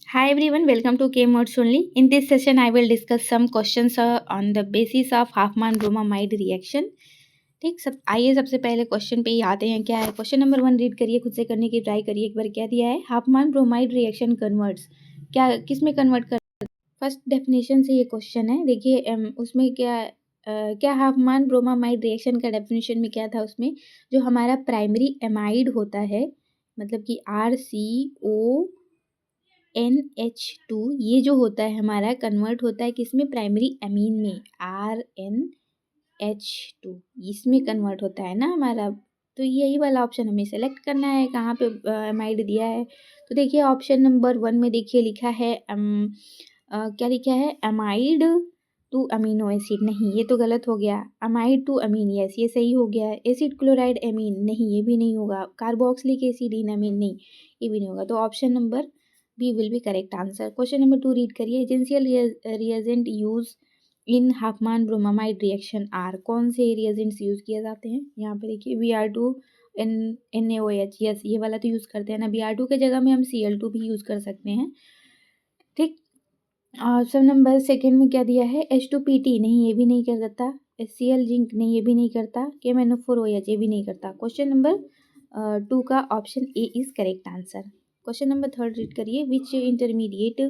Hi everyone, welcome to K Modes only. In this session, I will discuss some questions on the basis of Huffman bromamide reaction. ठीक सब आइए सबसे पहले question पे ही आते हैं। क्या है क्वेश्चन नंबर 1? रीड करिए, खुद से करने की ट्राई करिए एक बार। क्या दिया है? हाफमान ब्रोमाइड रिएक्शन कन्वर्ट्स, क्या किस में कन्वर्ट कर। फर्स्ट डेफिनेशन से ये क्वेश्चन है। देखिए उसमें क्या हाफमान ब्रोमामाइड रिएक्शन का डेफिनेशन में क्या था उसमें, जो हमारा प्राइमरी एमाइड होता है, मतलब कि RCONH2, ये जो होता है हमारा कन्वर्ट होता है किसमें? प्राइमरी एमीन में, RNH2, इसमें कन्वर्ट होता है ना हमारा। तो यही वाला ऑप्शन हमें सेलेक्ट करना है। कहाँ पे एमाइड दिया है? तो देखिए ऑप्शन नंबर 1 में देखिए लिखा है क्या लिखा है? Amide to amino acid. नहीं, ये तो गलत हो गया। अमाइड टू अमीन, यस ये सही हो गया। एसिड क्लोराइड एमीन, नहीं ये भी नहीं होगा। कार्बोक्सिलिक एसिड इन अमीन, नहीं ये भी नहीं होगा। तो option number B will be correct answer. Question number 2 read करिए। Essential reagent use in Hofmann bromamide reaction are, कौन से रिएजेंट्स यूज किए जाते हैं? यहाँ पे देखिए Br2 NaOH, यस ये वाला तो यूज करते हैं ना। Br2 के जगह में हम Cl2 भी यूज कर सकते हैं। ठीक। ऑप्शन नंबर सेकेंड में क्या दिया है? H2PT, नहीं ये भी नहीं कर देता। HCl जिंक, नहीं ये भी नहीं करता। KMnO4OH, ये भी नहीं करता। क्वेश्चन नंबर 2 का option A is correct answer. Question number 3 read करिए। Which intermediate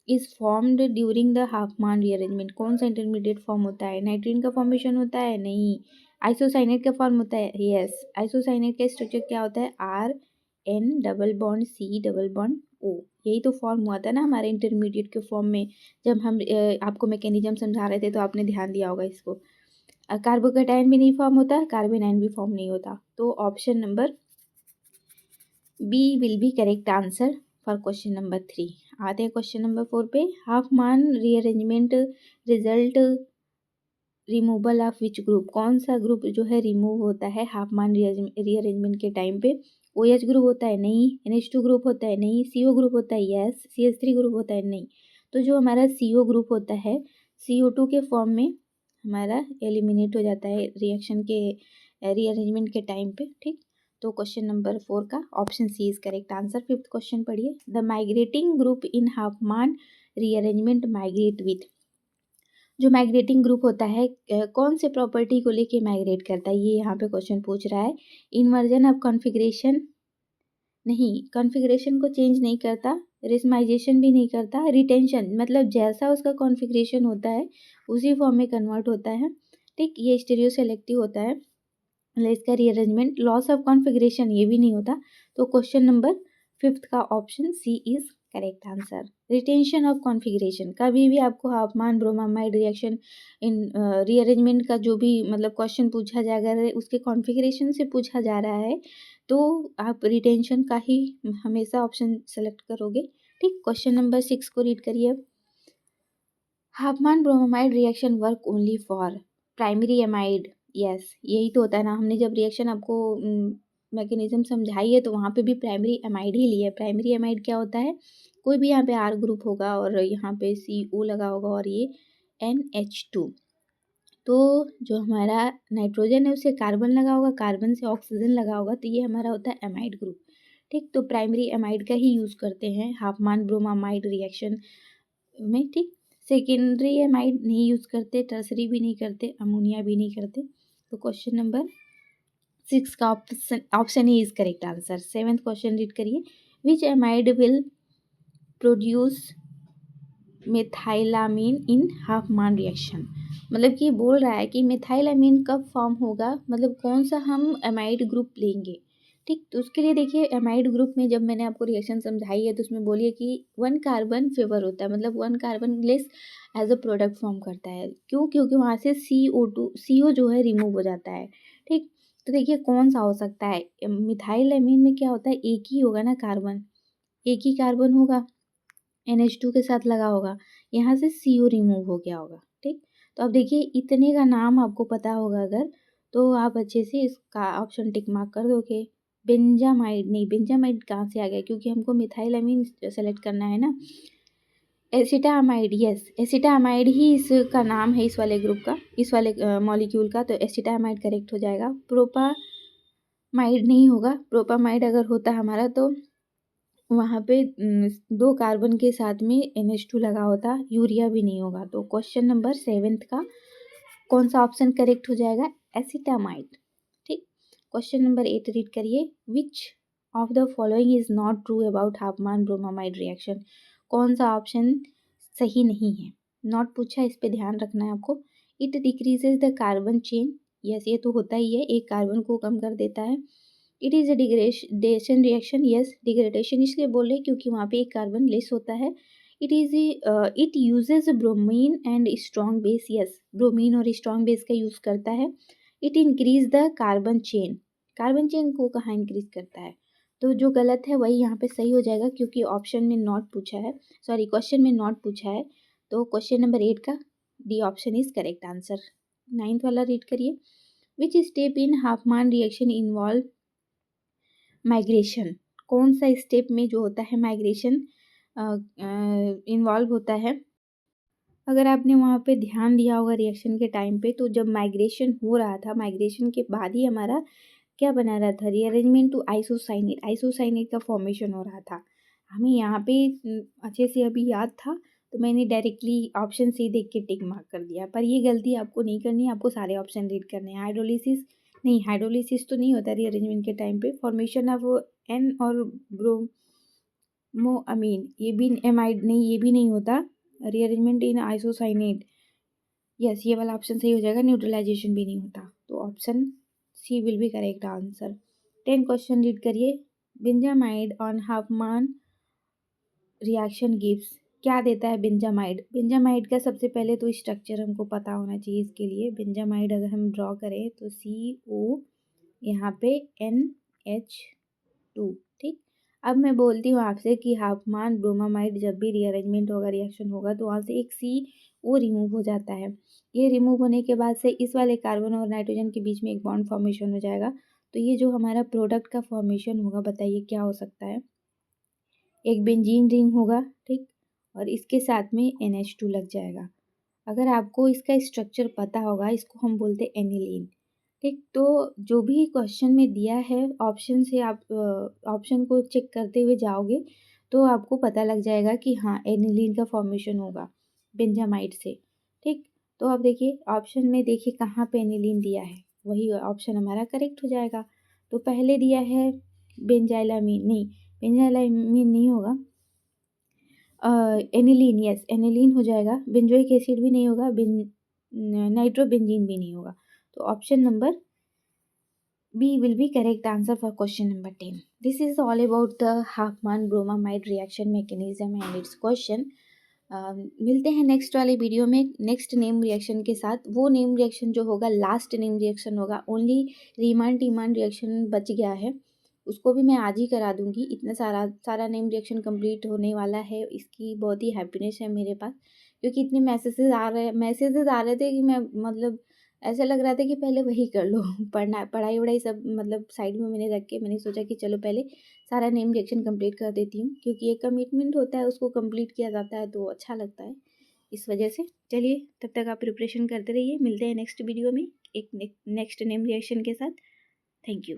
is formed during the Hofmann rearrangement, कौन सा इंटरमीडिएट फॉर्म होता है? नाइट्रीन का फॉर्मेशन होता है? नहीं। आइसोसाइनेट का फॉर्म होता है? यस। आइसोसाइनेट का स्ट्रक्चर क्या होता है? RN double bond C double bond O, यही तो फॉर्म हुआ था ना हमारे इंटरमीडिएट के फॉर्म में। जब हम आपको मैकेनिज्म समझा रहे थे तो आपने ध्यान दिया होगा इसको। कार्बोकेटाइन भी नहीं फॉर्म होता, कार्बेनाइन भी फॉर्म नहीं होता। तो option number B will be correct answer for question number 3। आते हैं क्वेश्चन नंबर 4 पे। Hofmann rearrangement result removal of which group, कौन सा ग्रुप जो है रिमूव होता है हाफमान रीअरेंजमेंट के टाइम पे? OH ग्रुप होता है? नहीं। NH2 ग्रुप होता है? नहीं। CO ग्रुप होता है? यस। CH3 ग्रुप होता है? नहीं। तो जो हमारा CO ग्रुप होता है, CO2 के फॉर्म में हमारा एलिमिनेट हो जाता है रिएक्शन के रीअरेंजमेंट के टाइम पे। ठीक। तो क्वेश्चन नंबर 4 का option C is correct answer. Fifth question पढ़िए। The migrating group in Hofmann rearrangement migrate with, जो माइग्रेटिंग ग्रुप होता है कौन से प्रॉपर्टी को लेके माइग्रेट करता है? ये यहाँ पे क्वेश्चन पूछ रहा है। इन्वर्जन ऑफ कॉन्फ़िगरेशन, नहीं कॉन्फ़िगरेशन को चेंज नहीं करता। रेसमाइजेशन भी नहीं करता। रिटेंशन, मतलब जैसा उसका कॉन्फ़िगरेशन होता है उसी फॉर्म में कन्वर्ट होता है। ठीक। ये स्टीरियो सेलेक्टिव होता है। इसका रीअरेंजमेंट, लॉस ऑफ कॉन्फ़िगरेशन, ये भी नहीं होता। तो क्वेश्चन नंबर 5 का option C is correct answer. Retention of configuration, कभी भी आपको Hofmann bromamide reaction in rearrangement का जो भी मतलब क्वेश्चन पूछा जाएगा, अगर उसके कॉन्फ़िगरेशन से पूछा जा रहा है तो आप रिटेंशन का ही हमेशा ऑप्शन सेलेक्ट करोगे। ठीक। क्वेश्चन नंबर 6 को रीड करिए। Hofmann bromamide reaction work only for primary amide, yes यही तो होता है ना। हमने जब रिएक्शन आपको मैकेनिज्म समझाई है तो वहाँ पे भी प्राइमरी एमाइड ही ली है। प्राइमरी एमाइड क्या होता है? कोई भी यहाँ पे R ग्रुप होगा और यहाँ पे CO लगा होगा और ये NH2। तो जो हमारा नाइट्रोजन है उससे कार्बन लगा होगा, कार्बन से ऑक्सीजन लगा होगा, तो ये हमारा होता है एमाइड ग्रुप। ठीक। तो प्राइमरी एमाइड का ही यूज़ करते हैं हाफमान ब्रोमामाइड रिएक्शन में। ठीक। सेकेंडरी एमाइड नहीं यूज़ करते, टर्सरी भी नहीं करते, अमोनिया भी नहीं करते। तो क्वेश्चन नंबर 6 का ऑप्शन ही is correct answer. 7th question read करिए। Which amide will produce methylamine in Hofmann reaction, मतलब कि बोल रहा है कि मिथाइलामीन कब फॉर्म होगा, मतलब कौन सा हम एमाइड ग्रुप लेंगे। ठीक। तो उसके लिए देखिए एमाइड ग्रुप में जब मैंने आपको रिएक्शन समझाई है तो उसमें बोलिए कि 1 कार्बन फेवर होता है, मतलब 1 carbon less as a product form करता है। क्यों? क्योंकि वहाँ से CO जो है रिमूव हो जाता है। ठीक। तो देखिए कौन सा हो सकता है? मिथाइलामीन में क्या होता है? एक ही होगा ना कार्बन, एक ही कार्बन होगा, NH2 के साथ लगा होगा, यहाँ से CO रिमूव हो गया होगा। ठीक। तो अब देखिए इतने का नाम आपको पता होगा अगर, तो आप अच्छे से इसका ऑप्शन टिक मार्क कर दोगे। बेंजामाइड, नहीं बेंजामाइड कहाँ से आ गया? क्योंकि हमको मिथाइलामीन सेलेक्ट करना है ना। एसिटामाइड, यस एसिटामाइड ही इसका नाम है, इस वाले ग्रुप का, इस वाले मॉलिक्यूल का। तो एसिटामाइड करेक्ट हो जाएगा। प्रोपामाइड नहीं होगा। प्रोपामाइड अगर होता हमारा तो वहाँ पे 2 कार्बन के साथ में NH2 लगा होता, यूरिया भी नहीं होगा। तो क्वेश्चन नंबर 7th का कौन सा ऑप्शन करेक्ट हो जाएगा? एसिटामाइड। ठीक। क्वेश्चन नंबर 8 रीड करिए। Which of the following is not true about Hofmann bromamide reaction? कौन सा ऑप्शन सही नहीं है? नॉट पूछा, इस पे ध्यान रखना है आपको। It decreases the carbon chain. Yes, ये तो होता ही है, एक कार्बन को कम कर देता है। It is a degradation reaction. Yes, degradation इसलिए बोल रहे क्योंकि वहाँ पे एक कार्बन लेस होता है। It uses bromine and strong base. Yes, bromine और स्ट्रॉन्ग बेस का यूज़ करता है। It increase the carbon chain. Carbon chain को कहाँ इंक्रीज करता है? तो जो गलत है वही यहाँ पे सही हो जाएगा, क्योंकि ऑप्शन में नॉट पूछा है, सॉरी क्वेश्चन में नॉट पूछा है। तो क्वेश्चन नंबर 8 का D option is correct answer. 9th वाला रीड करिए। Which step in Hofmann reaction involve migration? कौन सा स्टेप में जो होता है माइग्रेशन इन्वॉल्व होता है? अगर आपने वहाँ पे ध्यान दिया होगा रिएक्शन के टाइम पे, तो जब माइग्रेशन हो रहा था, माइग्रेशन के बाद ही हमारा क्या बना रहा था? Rearrangement to isocyanate. आइसोसाइनेट का फॉर्मेशन हो रहा था। हमें यहाँ पे अच्छे से अभी याद था, तो मैंने डायरेक्टली ऑप्शन सी देख के टिक मार्क कर दिया, पर ये गलती आपको नहीं करनी है, आपको सारे ऑप्शन रीड करने हैं। हाइड्रोलिसिस नहीं, हाइड्रोलिसिस तो नहीं होता रीअरेंजमेंट के टाइम पे। फॉर्मेशन ऑफ एन और ब्रोमोअमीन, ये भी एमाइड नहीं, ये भी नहीं होता। रीअरेंजमेंट इन आइसोसाइनेट, यस, ये वाला ऑप्शन सही हो जाएगा। न्यूट्रलाइजेशन भी नहीं होता, तो option C will be correct answer. 10 question read करिए। Benzamide on Hofmann reaction gives. क्या देता है बेंजामाइड? बेंजामाइड का सबसे पहले तो स्ट्रक्चर हमको पता होना चाहिए। इसके लिए बेंजामाइड अगर हम ड्रॉ करें तो CO, यहाँ पे NH2। ठीक। अब मैं बोलती हूँ आपसे कि हाफमान ब्रोमामाइड जब भी रीअरेंजमेंट होगा, रिएक्शन होगा, तो वहाँ से एक CO रिमूव हो जाता है। ये रिमूव होने के बाद से इस वाले कार्बन और नाइट्रोजन के बीच में एक बॉन्ड फॉर्मेशन हो जाएगा। तो ये जो हमारा प्रोडक्ट का फॉर्मेशन होगा, बताइए क्या हो सकता है? एक बेंजीन रिंग होगा, ठीक, और इसके साथ में NH2 लग जाएगा। अगर आपको इसका स्ट्रक्चर पता होगा, इसको हम बोलते हैं एनिलीन। ठीक, तो जो भी क्वेश्चन में दिया है ऑप्शन से आप ऑप्शन को चेक करते हुए जाओगे, तो आपको पता लग जाएगा कि हाँ, एनिलीन का फॉर्मेशन होगा बेंजामाइड से। ठीक, तो अब देखिए ऑप्शन में, देखिए कहाँ पे एनिलीन दिया है, वही ऑप्शन हमारा करेक्ट हो जाएगा। तो पहले दिया है बेंजाइलामीन, नहीं, बेंजाइलामीन नहीं होगा, एनिलीन, यस, एनिलीन हो जाएगा। बेंजोइक एसिड भी नहीं होगा, नाइट्रोबेंजीन भी नहीं होगा। तो option number B will be correct answer for question number 10. This is all about the Huffman bromamide reaction mechanism and its question. मिलते हैं नेक्स्ट वाले वीडियो में नेक्स्ट नेम रिएक्शन के साथ। वो नेम रिएक्शन जो होगा लास्ट नेम रिएक्शन होगा, ओनली रीमान टीमान रिएक्शन बच गया है, उसको भी मैं आज ही करा दूंगी। इतना सारा सारा नेम रिएक्शन कंप्लीट होने वाला है, इसकी बहुत ही हैप्पीनेस है मेरे पास, क्योंकि इतने मैसेजेस आ रहे थे कि मैं मतलब ऐसा लग रहा था कि पहले वही कर लो। पढ़ाई वढ़ाई सब मतलब साइड में मैंने रख के मैंने सोचा कि चलो पहले सारा नेम रिएक्शन कंप्लीट कर देती हूँ, क्योंकि एक कमिटमेंट होता है, उसको कंप्लीट किया जाता है तो अच्छा लगता है, इस वजह से। चलिए, तब तक आप प्रिपरेशन करते रहिए। मिलते हैं नेक्स्ट वीडियो में एक नेक्स्ट नेम रिएक्शन के साथ। Thank you.